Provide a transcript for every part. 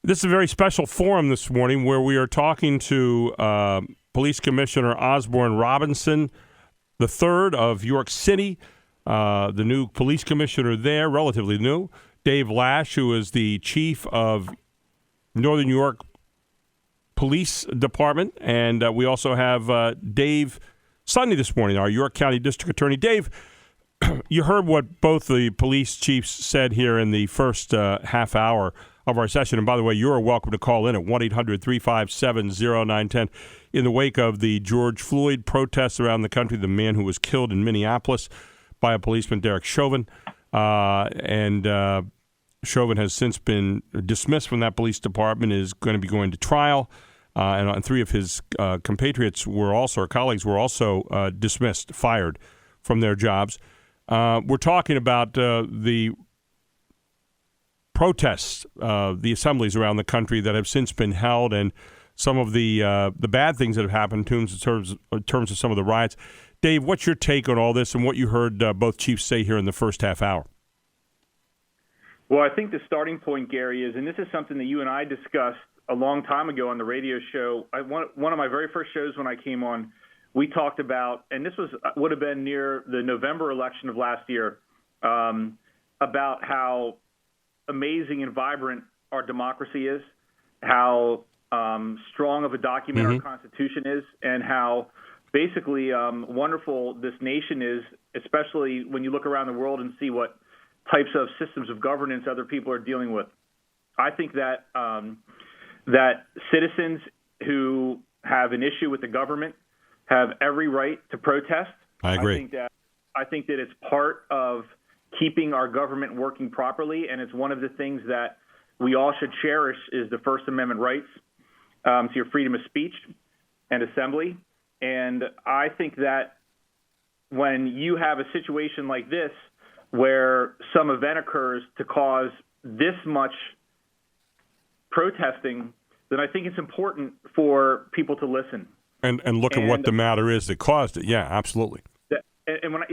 This is a very special forum this morning where we are talking to Police Commissioner Osborn Robinson III of York City, the new police commissioner there, relatively new, Dave Lash, who is the chief of Northern New York Police Department, and we also have Dave Sunday this morning, our York County District Attorney. Dave, you heard what both the police chiefs said here in the first half hour of our session. And by the way, you're welcome to call in at 1-800-357-0910 in the wake of the George Floyd protests around the country, the man who was killed in Minneapolis by a policeman, Derek Chauvin. Chauvin has since been dismissed from that police department, is going to be going to trial. And three of his compatriots were also, or colleagues were also dismissed, fired from their jobs. We're talking about the protests, the assemblies around the country that have since been held, and some of the bad things that have happened in terms of some of the riots. Dave, what's your take on all this and what you heard both chiefs say here in the first half hour? Well, I think the starting point, Gary, is, and this is something that you and I discussed a long time ago on the radio show. One of my very first shows when I came on, we talked about, and this would have been near the November election of last year, about how amazing and vibrant our democracy is, how strong of a document our Constitution is, and how basically wonderful this nation is, especially when you look around the world and see what types of systems of governance other people are dealing with. I think that that citizens who have an issue with the government have every right to protest. I agree. I think that it's part of keeping our government working properly, and it's one of the things that we all should cherish is the First Amendment rights to your freedom of speech and assembly. And I think that when you have a situation like this where some event occurs to cause this much protesting, then I think it's important for people to listen. And look at what the matter is that caused it. Yeah, absolutely.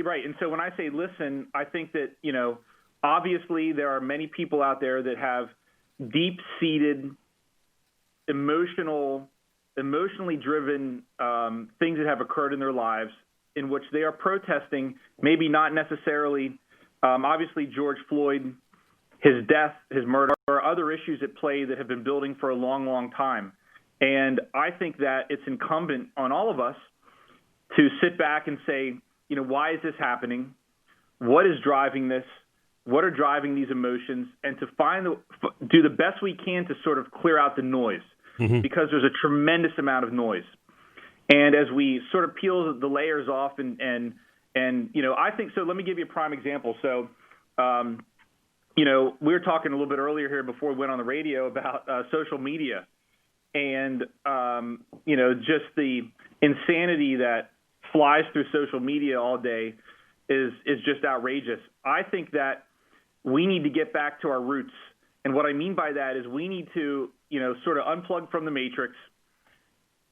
Right. And so when I say listen, I think that, obviously there are many people out there that have deep-seated, emotionally driven things that have occurred in their lives in which they are protesting, maybe not necessarily, obviously George Floyd, his death, his murder, or other issues at play that have been building for a long, long time. And I think that it's incumbent on all of us to sit back and say, why is this happening? What is driving this? What are driving these emotions? And to do the best we can to sort of clear out the noise, because there's a tremendous amount of noise. And as we sort of peel the layers off, and I think so. Let me give you a prime example. So, we were talking a little bit earlier here before we went on the radio about social media, and just the insanity that flies through social media all day is just outrageous. I think that we need to get back to our roots. And what I mean by that is we need to, sort of unplug from the matrix,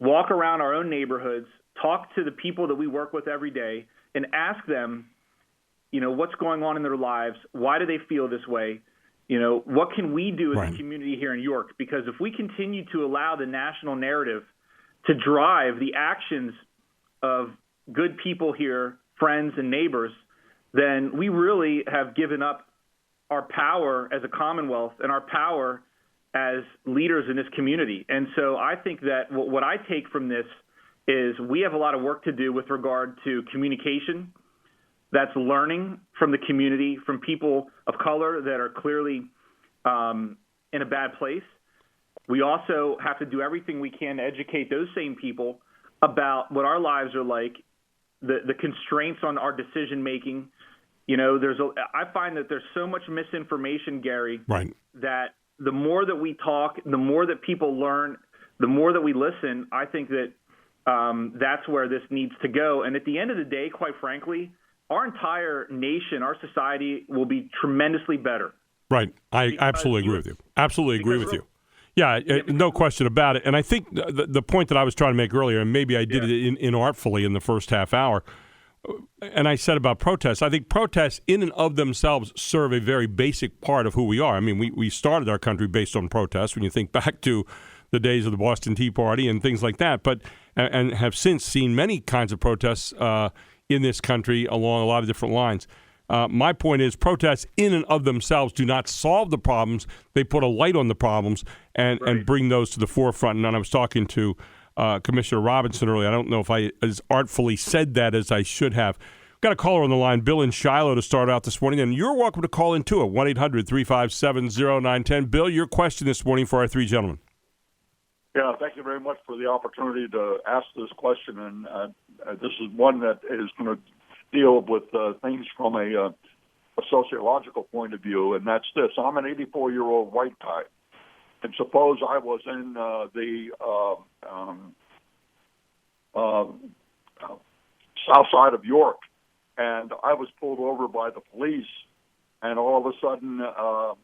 walk around our own neighborhoods, talk to the people that we work with every day, and ask them, what's going on in their lives? Why do they feel this way? What can we do as a community here in York? Because if we continue to allow the national narrative to drive the actions of good people here, friends and neighbors, then we really have given up our power as a Commonwealth and our power as leaders in this community. And so I think that what I take from this is we have a lot of work to do with regard to communication. That's learning from the community, from people of color that are clearly in a bad place. We also have to do everything we can to educate those same people about what our lives are like, the constraints on our decision making. I find that there's so much misinformation, Gary, that the more that we talk, the more that people learn, the more that we listen. I think that that's where this needs to go. And at the end of the day, quite frankly, our entire nation, our society will be tremendously better. Right. I absolutely agree with you. Absolutely agree with you. Yeah, no question about it. And I think the point that I was trying to make earlier, and maybe I did it inartfully in the first half hour, and I said about protests, I think protests in and of themselves serve a very basic part of who we are. I mean, we started our country based on protests when you think back to the days of the Boston Tea Party and things like that, but and have since seen many kinds of protests in this country along a lot of different lines. My point is protests in and of themselves do not solve the problems. They put a light on the problems and bring those to the forefront. And I was talking to Commissioner Robinson earlier. I don't know if I as artfully said that as I should have. Got a caller on the line, Bill in Shiloh, to start out this morning. And you're welcome to call in, too, at 1-800-357-0910. Bill, your question this morning for our three gentlemen. Yeah, thank you very much for the opportunity to ask this question. And this is one that is going to deal with things from a sociological point of view, and that's this. I'm an 84-year-old white guy, and suppose I was in the south side of York, and I was pulled over by the police, and all of a sudden a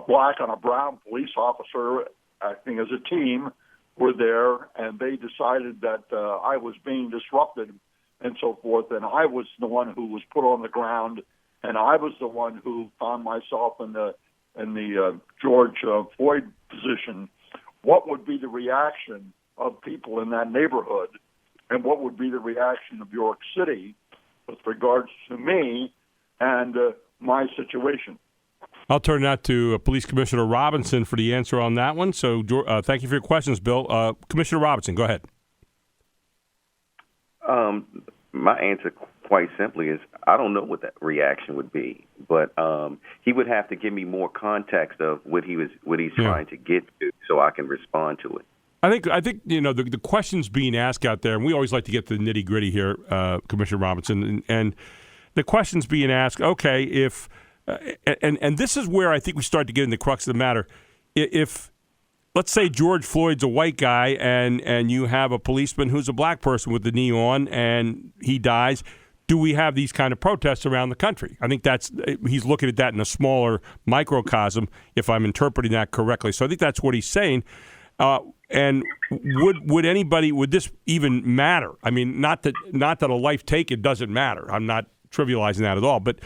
black and a brown police officer acting as a team were there, and they decided that I was being disrupted and so forth, and I was the one who was put on the ground, and I was the one who found myself in the George Floyd position. What would be the reaction of people in that neighborhood, and what would be the reaction of York City with regards to me and my situation? I'll turn that to Police Commissioner Robinson for the answer on that one. So thank you for your questions, Bill. Commissioner Robinson, go ahead. My answer, quite simply, is I don't know what that reaction would be, but he would have to give me more context of what he's trying to get to, so I can respond to it. I think the questions being asked out there, and we always like to get to the nitty gritty here, Commissioner Robinson, and the questions being asked. Okay, if and this is where I think we start to get in the crux of the matter. If let's say George Floyd's a white guy and you have a policeman who's a black person with the knee on and he dies, do we have these kind of protests around the country? I think he's looking at that in a smaller microcosm, if I'm interpreting that correctly. So I think that's what he's saying. And would this even matter? I mean, not that a life taken doesn't matter. I'm not trivializing that at all. But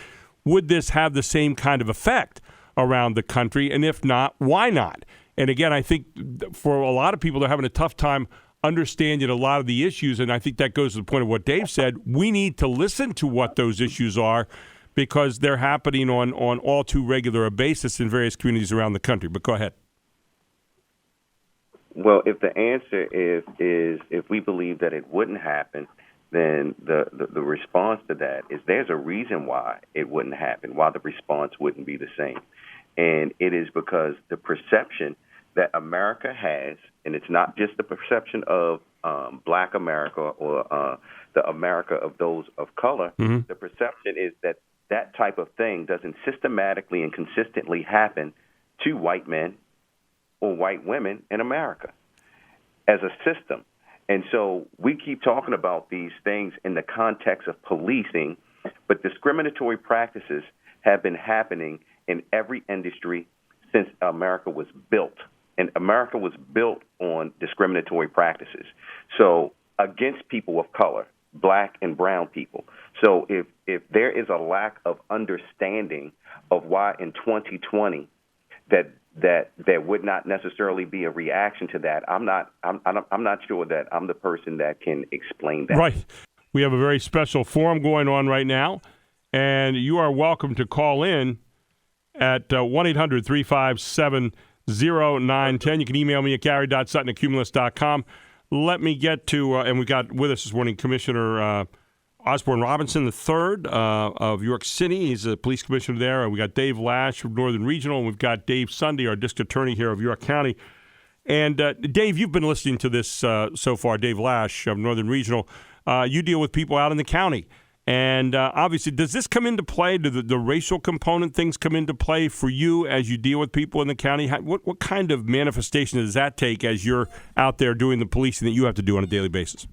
would this have the same kind of effect around the country? And if not, why not? And again, I think for a lot of people, they're having a tough time understanding a lot of the issues. And I think that goes to the point of what Dave said. We need to listen to what those issues are because they're happening on all too regular a basis in various communities around the country. But go ahead. Well, if the answer is if we believe that it wouldn't happen, then the response to that is there's a reason why it wouldn't happen, why the response wouldn't be the same. And it is because the perception that America has, and it's not just the perception of black America or the America of those of color, the perception is that type of thing doesn't systematically and consistently happen to white men or white women in America as a system. And so we keep talking about these things in the context of policing, but discriminatory practices have been happening in every industry since America was built. And America was built on discriminatory practices. So against people of color, black and brown people. So if there is a lack of understanding of why in 2020 that there would not necessarily be a reaction to that, I'm not sure that I'm the person that can explain that. Right. We have a very special forum going on right now, and you are welcome to call in at 1-800-357-0910. You can email me at gary.sutton@cumulus.com. Let me get to, and we got with us this morning Commissioner Osborn Robinson III of York City. He's a police commissioner there. We got Dave Lash from Northern Regional, and we've got Dave Sunday, our district attorney here of York County. And Dave, you've been listening to this so far, Dave Lash of Northern Regional. You deal with people out in the county. And obviously, does this come into play? Do the racial component things come into play for you as you deal with people in the county? What kind of manifestation does that take as you're out there doing the policing that you have to do on a daily basis?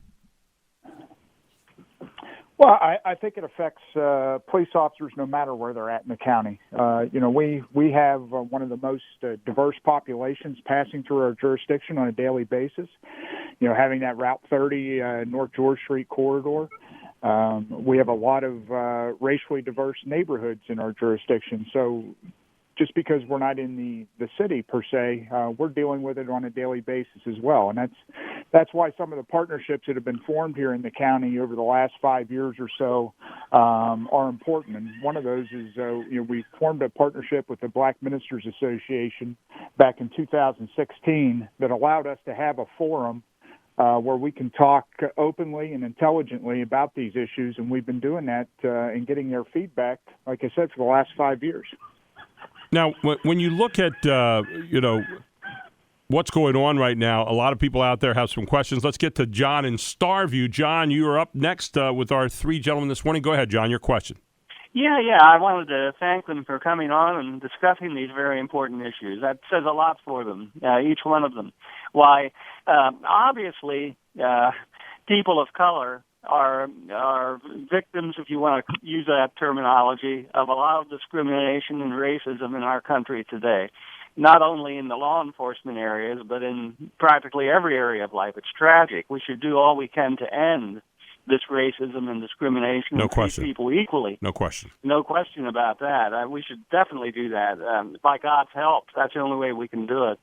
Well, I think it affects police officers no matter where they're at in the county. We have one of the most diverse populations passing through our jurisdiction on a daily basis. Having that Route 30 North George Street corridor. We have a lot of racially diverse neighborhoods in our jurisdiction. So just because we're not in the city per se, we're dealing with it on a daily basis as well. And that's why some of the partnerships that have been formed here in the county over the last 5 years or so are important. And one of those is, we formed a partnership with the Black Ministers Association back in 2016 that allowed us to have a forum where we can talk openly and intelligently about these issues. And we've been doing that and getting their feedback, like I said, for the last 5 years. Now, when you look at, what's going on right now, a lot of people out there have some questions. Let's get to John in Starview. John, you are up next with our three gentlemen this morning. Go ahead, John, your question. Yeah. I wanted to thank them for coming on and discussing these very important issues. That says a lot for them, each one of them. Why, obviously, people of color are victims, if you want to use that terminology, of a lot of discrimination and racism in our country today, not only in the law enforcement areas, but in practically every area of life. It's tragic. We should do all we can to end this racism and discrimination and treat people equally. No question. No question about that. We should definitely do that. By God's help, that's the only way we can do it.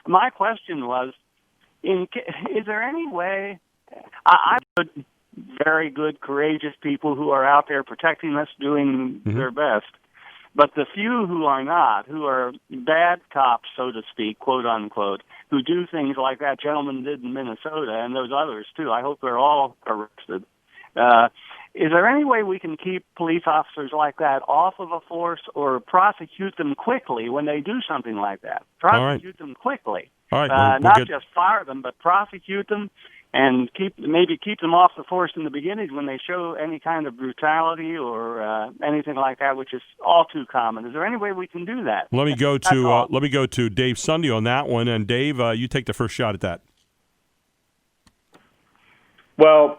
My question was, is there any way... I'm very good, courageous people who are out there protecting us, doing their best. But the few who are not, who are bad cops, so to speak, quote unquote, who do things like that gentleman did in Minnesota, and those others too, I hope they're all arrested. Is there any way we can keep police officers like that off of a force or prosecute them quickly when they do something like that? Prosecute them quickly. All right. Not just fire them, but prosecute them. And keep them off the force in the beginning when they show any kind of brutality or anything like that, which is all too common. Is there any way we can do that? Let me go to Dave Sunday on that one, and Dave, you take the first shot at that. Well,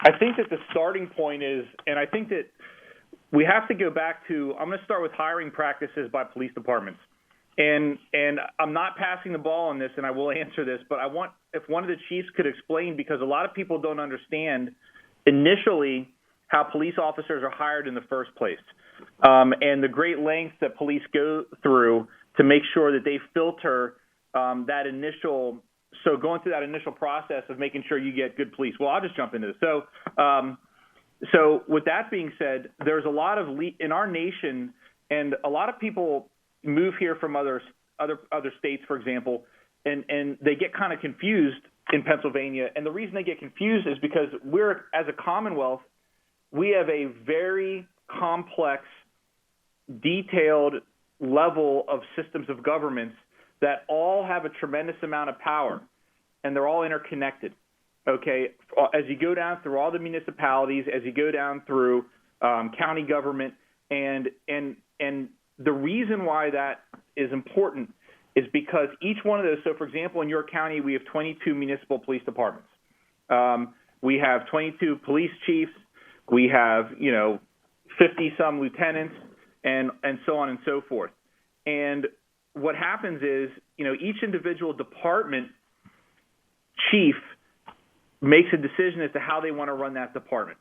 I think that the starting point is, and I think that we have to go back to. I'm going to start with hiring practices by police departments. And I'm not passing the ball on this, and I will answer this, but I want if one of the chiefs could explain, because a lot of people don't understand initially how police officers are hired in the first place, and the great lengths that police go through to make sure that they filter that initial. So going through that initial process of making sure you get good police. Well, I'll just jump into this. So with that being said, there's a lot of in our nation, and a lot of people move here from other states, for example, and they get kind of confused in Pennsylvania. And the reason they get confused is because as a Commonwealth, we have a very complex, detailed level of systems of governments that all have a tremendous amount of power, and they're all interconnected. Okay, as you go down through all the municipalities, as you go down through county government, and the reason why that is important is because each one of those, so for example, in York County, we have 22 municipal police departments. We have 22 police chiefs. We have, 50-some lieutenants and so on and so forth. And what happens is, each individual department chief makes a decision as to how they want to run that department.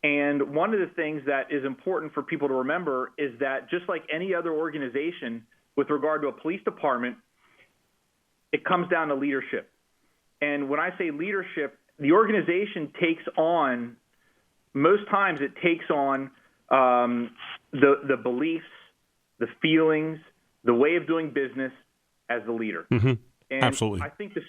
And one of the things that is important for people to remember is that just like any other organization with regard to a police department, it comes down to leadership. And when I say leadership, the organization takes on, most times it takes on the beliefs, the feelings, the way of doing business as the leader. Mm-hmm. And absolutely. I think the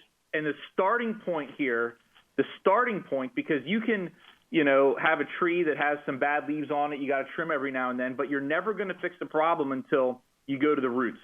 starting point here, because you can – have a tree that has some bad leaves on it. You got to trim every now and then, but you're never going to fix the problem until you go to the roots.